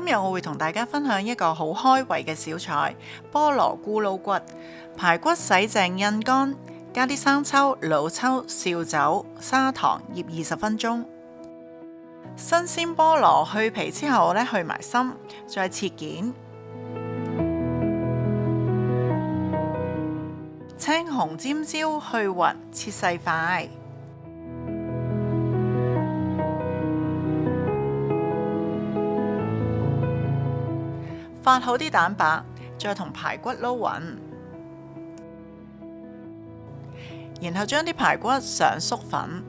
今日我會同大家分享一個好開胃嘅小菜——菠蘿咕嚕骨。排骨洗淨印乾，加啲生抽、老抽、紹酒、砂糖醃20分鐘。新鮮菠蘿去皮之後去埋心，再切件。青紅尖椒去核，切細塊。發好啲蛋白，再同排骨撈勻，然後將啲排骨上粟粉。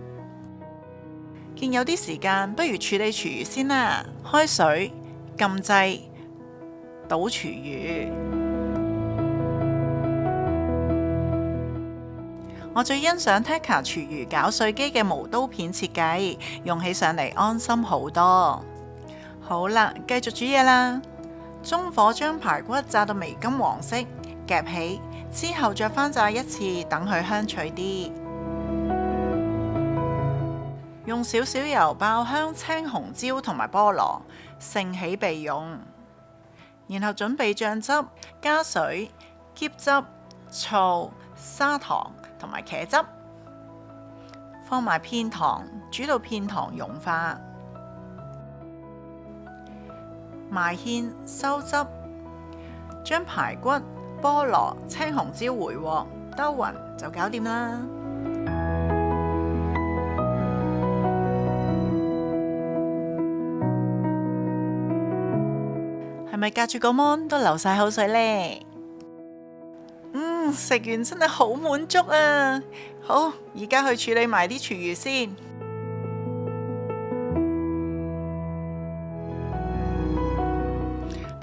見有啲時間，不如處理廚餘先啦。開水，撳掣，倒廚餘。我最欣賞 Tecca 廚餘攪碎機嘅無刀片設計，用起上嚟安心好多。好啦，繼續煮嘢啦。中火將排骨炸到微金黃色，夾起之後再翻炸一次，等佢香脆啲。用少少油爆香青紅椒同埋菠蘿，盛起備用。然後準備醬汁，加水、茄汁、醋、砂糖同埋茄汁，放埋片糖，煮到片糖融化。埋芡、收汁，將排骨、菠蘿、青紅椒回鑊，兜勻就搞掂啦。係咪隔住個 mon 都流晒口水呢？食完真係好滿足啊！好，而家去處理埋啲廚餘先。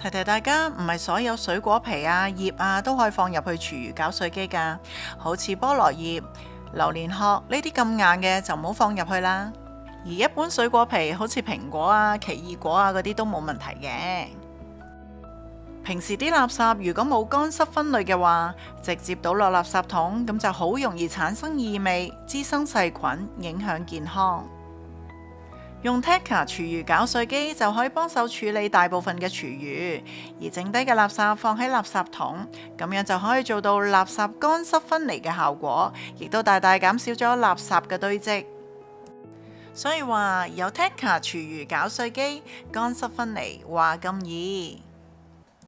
提提大家，唔係所有水果皮啊、葉啊都可以放入去廚餘攪碎機㗎。好似菠蘿葉、榴蓮殼呢啲咁硬嘅就唔好放入去啦。而一般水果皮，好似蘋果啊、奇異果啊嗰啲都冇問題嘅。平時啲垃圾如果冇乾濕分類嘅話，直接倒落垃圾桶，咁就好容易產生異味、滋生細菌，影響健康。用 Tecca 廚餘攪碎機就可以幫手處理大部分嘅廚餘，而剩低嘅垃圾放喺垃圾桶，咁樣就可以做到垃圾乾濕分離嘅效果，亦都大大減少咗垃圾嘅堆積。所以話有 Tecca 廚餘攪碎機，乾濕分離話咁易。